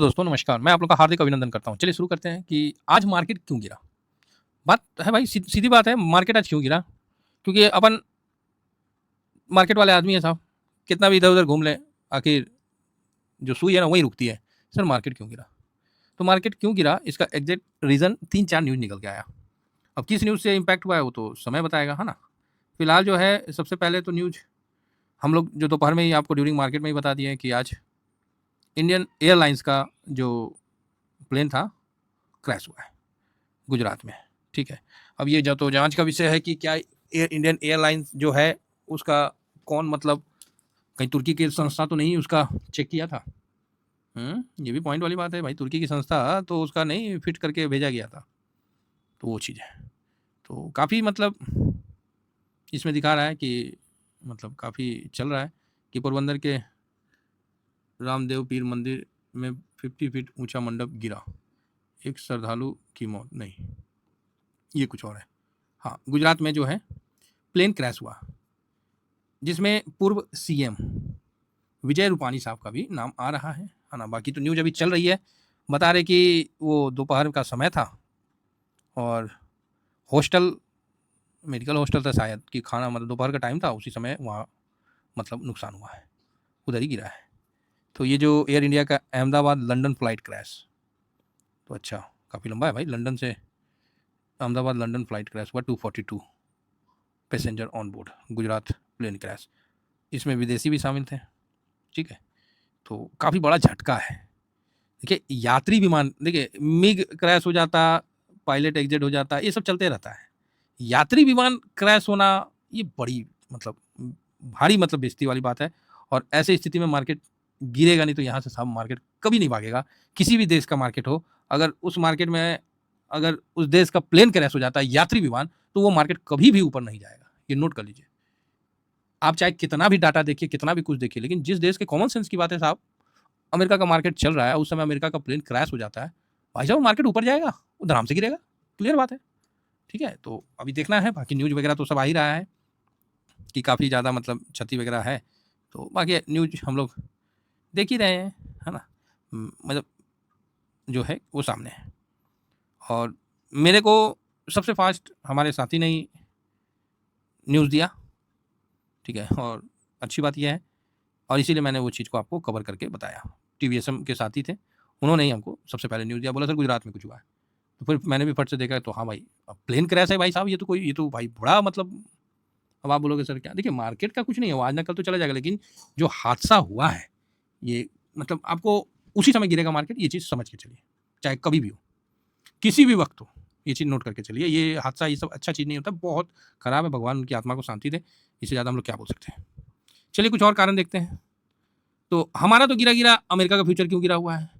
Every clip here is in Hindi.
दोस्तों, नमस्कार। मैं आप लोग का हार्दिक अभिनंदन करता हूँ। चलिए शुरू करते हैं कि आज मार्केट क्यों गिरा? बात है भाई, सीधी बात है, मार्केट आज क्यों गिरा? क्योंकि अपन मार्केट वाले आदमी हैं साहब, कितना भी इधर-उधर घूम लें, आखिर जो सुई है ना वहीं रुकती है। सर मार्केट क्यों गिरा? तो मार्केट क्यों गिरा इसका एग्ज़ैक्ट रीज़न 3-4 न्यूज़ निकल के आया। अब किस न्यूज़ से इम्पैक्ट हुआ है वो तो समय बताएगा, है ना? फिलहाल जो है सबसे पहले तो न्यूज़ हम लोग जो दोपहर में ही आपको ड्यूरिंग मार्केट में ही बता दिए हैं कि आज इंडियन एयरलाइंस का जो प्लेन था, क्रैश हुआ है। गुजरात में, ठीक है। अब ये जो तो जाँच का विषय है कि क्या इंडियन एयरलाइंस जो है उसका कौन मतलब कहीं तुर्की की संस्था तो नहीं उसका चेक किया था? ये भी पॉइंट वाली बात है भाई, तुर्की की संस्था तो उसका नहीं फिट करके भेजा गया था, तो वो चीज़ है। तो काफ़ी मतलब इसमें दिखा रहा है कि मतलब काफ़ी चल रहा है कि पोरबंदर के रामदेव पीर मंदिर में 50 फीट ऊँचा मंडप गिरा, एक श्रद्धालु की मौत। नहीं, ये कुछ और है। हाँ, गुजरात में जो है प्लेन क्रैश हुआ, जिसमें पूर्व सीएम विजय रूपाणी साहब का भी नाम आ रहा है ना? बाकी तो न्यूज़ अभी चल रही है, बता रहे कि वो दोपहर का समय था और हॉस्टल मेडिकल हॉस्टल था शायद कि खाना मतलब दोपहर का टाइम था, उसी समय वहाँ मतलब नुकसान हुआ है, उधर ही गिरा है। तो ये जो एयर इंडिया का अहमदाबाद लंदन फ्लाइट क्रैश, तो अच्छा काफ़ी लंबा है भाई, लंदन से अहमदाबाद लंदन फ्लाइट क्रैश हुआ, 242 passenger on board, Gujarat plane crash. इसमें विदेशी भी शामिल थे, ठीक है। तो काफ़ी बड़ा झटका है। देखिए यात्री विमान, देखिए मिग क्रैश हो जाता, पायलट एग्जिट हो जाता, ये सब चलते रहता है। यात्री विमान क्रैश होना ये बड़ी मतलब भारी मतलब बेइज्जती वाली बात है और ऐसी स्थिति में मार्केट गिरेगा नहीं तो यहाँ से सब मार्केट कभी नहीं भागेगा। किसी भी देश का मार्केट हो, अगर उस मार्केट में अगर उस देश का प्लेन क्रैश हो जाता है यात्री विमान, तो वो मार्केट कभी भी ऊपर नहीं जाएगा। ये नोट कर लीजिए। आप चाहे कितना भी डाटा देखिए, कितना भी कुछ देखिए, लेकिन जिस देश के कॉमन सेंस की बात है साहब, अमेरिका का मार्केट चल रहा है, उस समय अमेरिका का प्लेन क्रैश हो जाता है, भाई साहब मार्केट ऊपर जाएगा, वो धड़ाम से गिरेगा, क्लियर बात है, ठीक है? तो अभी देखना है, बाकी न्यूज़ वगैरह तो सब आ ही रहा है कि काफ़ी ज़्यादा मतलब क्षति वगैरह है, तो बाकी न्यूज़ हम लोग देख ही रहे हैं, है ना? मतलब जो है वो सामने है और मेरे को सबसे फ़ास्ट हमारे साथी ने ही न्यूज़ दिया, ठीक है? और अच्छी बात ये है और इसीलिए मैंने वो चीज़ को आपको कवर करके बताया। टीवीएसएम के साथी थे, उन्होंने ही हमको सबसे पहले न्यूज़ दिया, बोला सर गुजरात में कुछ हुआ है। तो फिर मैंने भी फट से देखा तो हाँ भाई, अब प्लेन क्रैश है भाई साहब, ये तो भाई बड़ा मतलब अब आप बोलोगे सर क्या? देखिए मार्केट का कुछ नहीं है, वो आज ना कल तो चला जाएगा, लेकिन जो हादसा हुआ है, ये मतलब आपको उसी समय गिरेगा मार्केट, ये चीज़ समझ के चलिए, चाहे कभी भी हो, किसी भी वक़्त हो, ये चीज़ नोट करके चलिए। ये हादसा ये सब अच्छा चीज़ नहीं होता, बहुत खराब है, भगवान उनकी आत्मा को शांति दे, इससे ज़्यादा हम लोग क्या बोल सकते हैं। चलिए कुछ और कारण देखते हैं। तो हमारा तो गिरा-गिरा, अमेरिका का फ्यूचर क्यों गिरा हुआ है?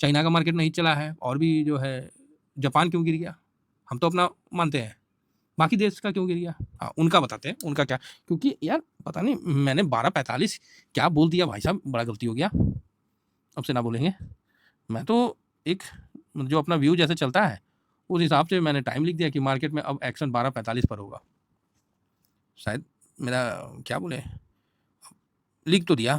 चाइना का मार्केट नहीं चला है और भी जो है जापान क्यों गिर गया? हम तो अपना मानते हैं, बाकी देश का क्यों गिर गया? हाँ, उनका बताते हैं, उनका क्या क्योंकि यार पता नहीं मैंने 12:45 क्या बोल दिया भाई साहब, बड़ा गलती हो गया। अब से ना बोलेंगे। मैं तो एक जो अपना व्यू जैसे चलता है, उस हिसाब से मैंने टाइम लिख दिया कि मार्केट में अब एक्शन 12:45 पर होगा। शायद मेरा क्या बोले, लिख तो दिया।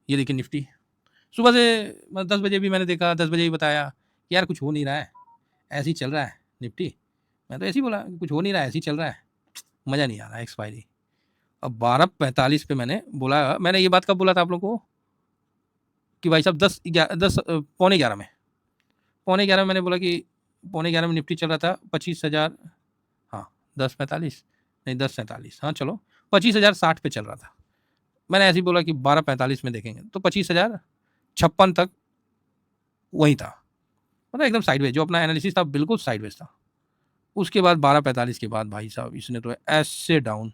ये देखिए निफ्टी सुबह से 10 बजे भी मैंने देखा, 10 बजे ही बताया कि यार कुछ हो नहीं रहा है, ऐसे ही चल रहा है निफ्टी। मैं तो ऐसे ही बोला कुछ हो नहीं रहा है, ऐसे ही चल रहा है, मज़ा नहीं आ रहा है एक्सपायरी। अब 12:45 पे मैंने बोला, मैंने ये बात कब बोला था आप लोगों को कि भाई साहब 10 पौने 11 में, पौने 11 में मैंने बोला कि पौने 11 में निफ्टी चल रहा था 25,000, हाँ 10:45 नहीं 10:47, हाँ चलो 25,060 पे चल रहा था। मैंने ऐसे ही बोला कि 12:45 में देखेंगे तो 25,056 तक वहीं था, मतलब एकदम साइडवेज, जो अपना एनालिसिस था बिल्कुल साइडवेज था। उसके बाद 12:45 के बाद भाई साहब इसने तो ऐसे डाउन,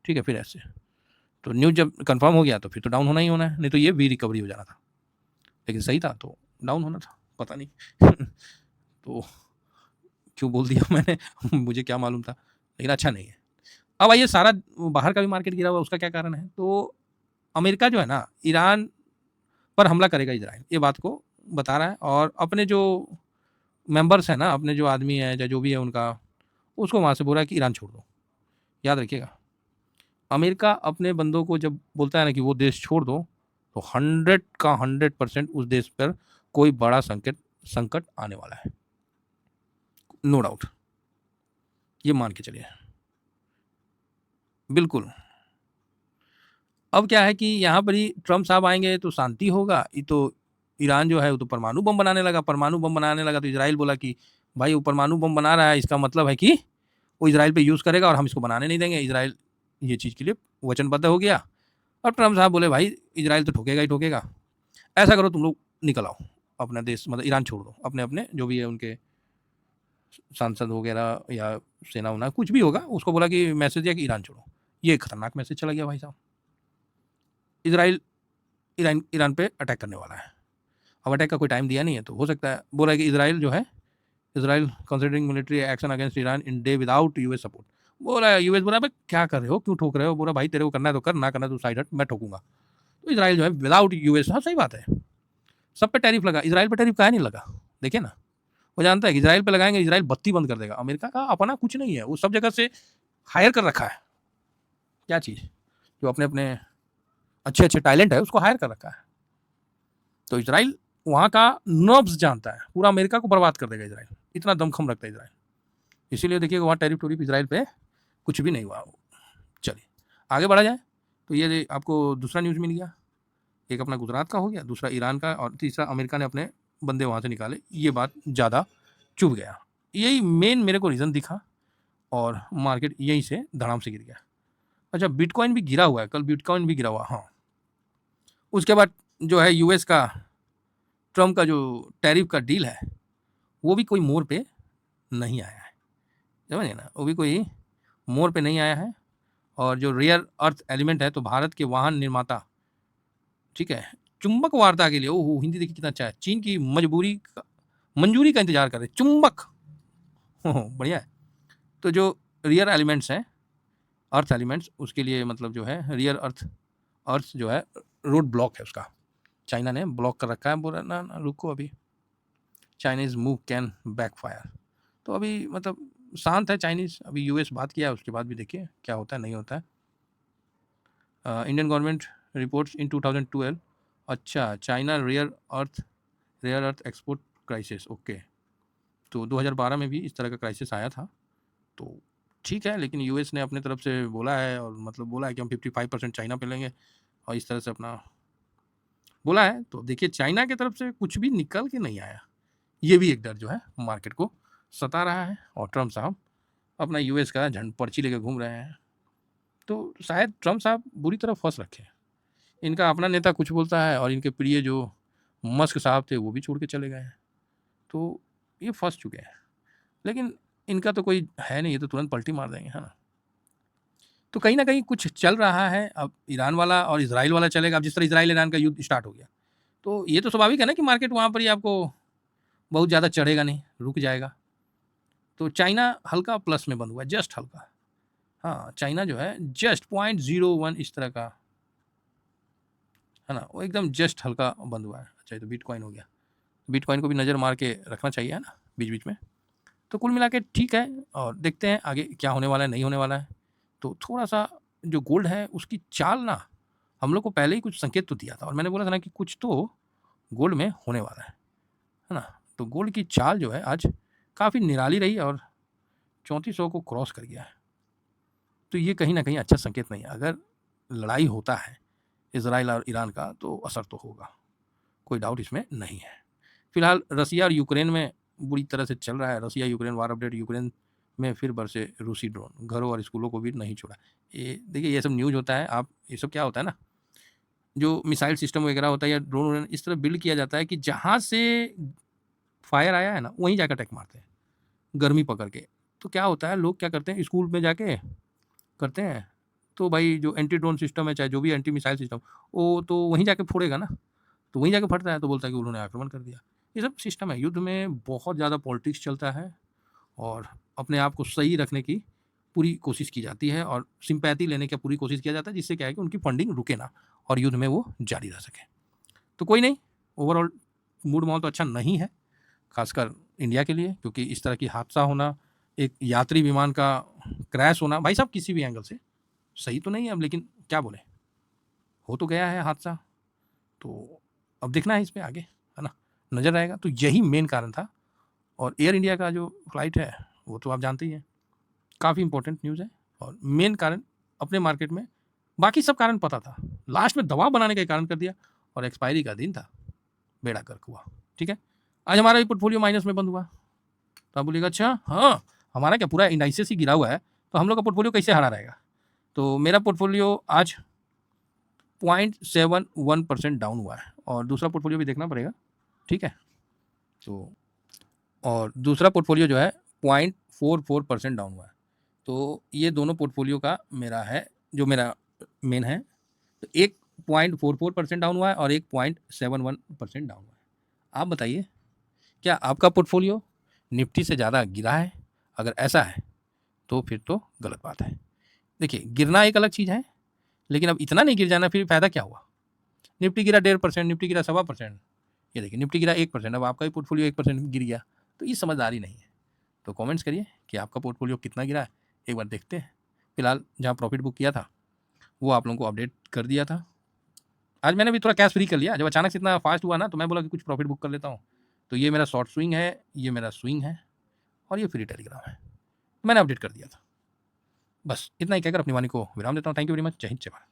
ठीक है, फिर ऐसे, तो न्यूज़ जब कंफर्म हो गया तो फिर तो डाउन होना ही होना है, नहीं तो ये भी रिकवरी हो जाना था, लेकिन सही था तो डाउन होना था, पता नहीं तो क्यों बोल दिया मैंने मुझे क्या मालूम था, लेकिन अच्छा नहीं है। अब आइए सारा बाहर का भी मार्केट गिरा हुआ, उसका क्या कारण है? तो अमेरिका जो है ना, ईरान पर हमला करेगा इजराइल, ये बात को बता रहा है और अपने जो मेंबर्स हैं ना, अपने जो आदमी है या जो भी है उनका, उसको वहाँ से बोल रहा है कि ईरान छोड़ दो। याद रखिएगा, अमेरिका अपने बंदों को जब बोलता है ना कि वो देश छोड़ दो, तो 100 का 100% उस देश पर कोई बड़ा संकट आने वाला है, नो डाउट, ये मान के चलिए बिल्कुल। अब क्या है कि यहाँ पर ही ट्रम्प साहब आएंगे तो शांति होगा। ये तो ईरान जो है वो तो परमाणु बम बनाने लगा, परमाणु बम बनाने लगा तो इजराइल बोला कि भाई वो परमाणु बम बना रहा है, इसका मतलब है कि वो इजराइल पे यूज़ करेगा और हम इसको बनाने नहीं देंगे। इजराइल ये चीज़ के लिए वचनबद्ध हो गया और ट्रम्प साहब बोले भाई इजराइल तो ठोकेगा ही ठोकेगा, ऐसा करो तुम लोग निकल आओ अपना देश, मतलब ईरान छोड़ दो, अपने अपने जो भी है उनके सांसद वगैरह या सेना उना कुछ भी होगा उसको बोला कि मैसेज दिया कि ईरान छोड़ो। ये खतरनाक मैसेज चला गया भाई साहब। इजराइल ईरान पे अटैक करने वाला है। अब अटैक का कोई टाइम दिया नहीं है, तो हो सकता है बोला है कि इजराइल जो है, Israel considering military action against Iran in day without US support. बोला यूएस बोला भाई क्या कर रहे हो, क्यों ठोक रहे हो। बोला भाई तेरे को करना है तो कर, ना करना तो साइड हट, मैं ठोकूंगा। तो इजराइल जो है विदाउट यूएस, हाँ सही बात है, सब पे टैरिफ लगा, इजराइल पे टैरिफ काहे नहीं लगा। देखिए ना, वो जानता है कि इजराइल पे लगाएंगे इजराइल बत्ती बंद कर देगा। अमेरिका का अपना कुछ नहीं है, वो सब जगह से हायर कर रखा है। क्या चीज़, जो अपने अपने अच्छे अच्छे टैलेंट है उसको हायर कर रखा है। तो इजराइल वहाँ का नर्व्स जानता है, पूरा अमेरिका को बर्बाद कर देगा इजराइल, इतना दमखम रखता है इजराइल। इसीलिए देखिए वहाँ टैरिफ टूरिफ इजराइल पे कुछ भी नहीं हुआ। चलिए आगे बढ़ा जाए, तो ये आपको दूसरा न्यूज़ मिल गया, एक अपना गुजरात का हो गया, दूसरा ईरान का, और तीसरा अमेरिका ने अपने बंदे वहाँ से निकाले। ये बात ज़्यादा चुभ गया, यही मेन मेरे को रीज़न दिखा और मार्केट यहीं से धड़ाम से गिर गया। अच्छा बिटकॉइन भी गिरा हुआ है, कल बिटकॉइन भी गिरा हुआ, हाँ। उसके बाद जो है यूएस का ट्रम्प का जो टैरिफ का डील है वो भी कोई मोड़ पे नहीं आया है, समझे ना, वो भी कोई मोड़ पे नहीं आया है। और जो रेयर अर्थ एलिमेंट है, तो भारत के वाहन निर्माता, ठीक है, चुंबक वार्ता के लिए, ओह हिंदी देखिए कितना अच्छा है, चीन की मंजूरी का इंतजार कर रहे, चुंबक, बढ़िया है। तो जो रियर एलिमेंट्स हैं, अर्थ एलिमेंट्स, उसके लिए मतलब जो है रियर अर्थ जो है रोड ब्लॉक है उसका, चाइना ने ब्लॉक कर रखा है। बोला ना ना रुको अभी, चाइनीज़ मूव कैन बैकफायर। तो अभी मतलब शांत है चाइनीज़, अभी यूएस बात किया है, उसके बाद भी देखिए क्या होता है नहीं होता है। इंडियन गवर्नमेंट रिपोर्ट्स इन 2012, अच्छा China rare earth export crisis, okay. तो 2012 में भी इस तरह का क्राइसिस आया था, तो ठीक है, लेकिन यूएस ने अपने तरफ से बोला है, और मतलब बोला है कि हम 55% चाइना पे लेंगे, और इस तरह से अपना बोला है। तो देखिए चाइना की तरफ से कुछ भी निकल के नहीं आया, ये भी एक डर जो है मार्केट को सता रहा है। और ट्रम्प साहब अपना यूएस का झंड पर्ची लेकर घूम रहे हैं, तो शायद ट्रम्प साहब बुरी तरह फंस रखे हैं। इनका अपना नेता कुछ बोलता है और इनके प्रिय जो मस्क साहब थे वो भी छोड़ के चले गए हैं, तो ये फंस चुके हैं। लेकिन इनका तो कोई है नहीं, ये तो तुरंत पलटी मार देंगे, है ना। तो कहीं ना कहीं कुछ चल रहा है, अब ईरान वाला और इजराइल वाला चलेगा। अब जिस तरह इजराइल ईरान का युद्ध स्टार्ट हो गया, तो ये तो स्वाभाविक है ना कि मार्केट वहाँ पर ही आपको बहुत ज़्यादा चढ़ेगा नहीं, रुक जाएगा। तो चाइना हल्का प्लस में बंद हुआ है, जस्ट हल्का, हाँ चाइना जो है जस्ट 0.01 इस तरह का, है ना, वो एकदम जस्ट हल्का बंद हुआ है। अच्छा ये तो बिटकॉइन हो गया, बिटकॉइन को भी नज़र मार के रखना चाहिए, है ना, बीच बीच में। तो कुल मिला के ठीक है, और देखते हैं आगे क्या होने वाला है, नहीं होने वाला है। तो थोड़ा सा जो गोल्ड है उसकी चाल ना, हम लोग को पहले ही कुछ संकेत तो दिया था, और मैंने बोला था ना कि कुछ तो गोल्ड में होने वाला है ना। तो गोल्ड की चाल जो है आज काफ़ी निराली रही और 3400 को क्रॉस कर गया है। तो ये कहीं ना कहीं अच्छा संकेत नहीं है। अगर लड़ाई होता है इजराइल और ईरान का, तो असर तो होगा, कोई डाउट इसमें नहीं है। फिलहाल रसिया और यूक्रेन में बुरी तरह से चल रहा है। Russia Ukraine war update, Ukraine में फिर बरसे रूसी ड्रोन, घरों और स्कूलों को भी नहीं छोड़ा। ये देखिए ये सब न्यूज़ होता है, आप ये सब क्या होता है ना, जो मिसाइल सिस्टम वगैरह होता है या ड्रोन इस तरह बिल्ड किया जाता है कि जहाँ से फायर आया है ना वहीं जाकर अटैक मारते हैं, गर्मी पकड़ के। तो क्या होता है, लोग क्या करते हैं, स्कूल में जाके करते हैं, तो भाई जो एंटी ड्रोन सिस्टम है, चाहे जो भी एंटी मिसाइल सिस्टम, वो तो वहीं जाके फोड़ेगा ना, तो वहीं जाके फटता है, तो बोलता है कि उन्होंने आक्रमण कर दिया। ये सब सिस्टम है, युद्ध में बहुत ज़्यादा पॉलिटिक्स चलता है, और अपने आप को सही रखने की पूरी कोशिश की जाती है, और सिंपैथी लेने की पूरी कोशिश किया जाता है, जिससे क्या है कि उनकी फंडिंग रुके ना और युद्ध में वो जारी रह सके। तो कोई नहीं, ओवरऑल मूड माहौल तो अच्छा नहीं है, खासकर इंडिया के लिए, क्योंकि इस तरह की हादसा होना, एक यात्री विमान का क्रैश होना, भाई साहब किसी भी एंगल से सही तो नहीं है। अब लेकिन क्या बोले, हो तो गया है हादसा, तो अब देखना है इस पे आगे, है ना। नज़र रहेगा। तो यही मेन कारण था। और एयर इंडिया का जो फ्लाइट है वो तो आप जानते ही हैं, काफ़ी इंपॉर्टेंट न्यूज़ है। और मेन कारण अपने मार्केट में, बाकी सब कारण पता था, लास्ट में दबाव बनाने का कारण कर दिया और एक्सपायरी का दिन था, बेड़ा गर्क हुआ। ठीक है, आज हमारा भी पोर्टफोलियो माइनस में बंद हुआ। तो आप बोलिएगा अच्छा हाँ, हमारा क्या पूरा इंडाइसेस ही गिरा हुआ है, तो हम लोग का पोर्टफोलियो कैसे हरा रहेगा? तो मेरा पोर्टफोलियो आज 0.71% डाउन हुआ है और दूसरा पोर्टफोलियो भी देखना पड़ेगा। ठीक है, तो और दूसरा पोर्टफोलियो जो है 0.44% डाउन हुआ है। तो ये दोनों पोर्टफोलियो का मेरा है, जो मेरा मेन है। तो एक 0.44% डाउन हुआ है और एक 0.71% डाउन हुआ है। आप बताइए, क्या आपका पोर्टफोलियो निफ्टी से ज़्यादा गिरा है? अगर ऐसा है तो फिर तो गलत बात है। देखिए, गिरना एक अलग चीज़ है, लेकिन अब इतना नहीं गिर जाना, फिर फ़ायदा क्या हुआ? निफ्टी गिरा 1.5%, निफ्टी गिरा 1.25%, ये देखिए निफ्टी गिरा 1%, अब आपका भी पोर्टफोलियो 1% गिर गया। तो ये समझदारी नहीं है। तो कमेंट्स करिए कि आपका पोर्टफोलियो कितना गिरा है, एक बार देखते हैं। फिलहाल जहाँ प्रॉफिट बुक किया था वो आप लोगों को अपडेट कर दिया था। आज मैंने भी थोड़ा कैश फ्री कर लिया, जब अचानक से इतना फास्ट हुआ ना, तो मैं बोला कि कुछ प्रॉफिट बुक कर लेता हूँ। तो ये मेरा शॉर्ट स्विंग है, ये मेरा स्विंग है और ये फ्री टेलीग्राम है, मैंने अपडेट कर दिया था। बस इतना ही कहकर अपनी वाणी को विराम देता हूँ। Thank you very much. जय हिंद, जय भारत।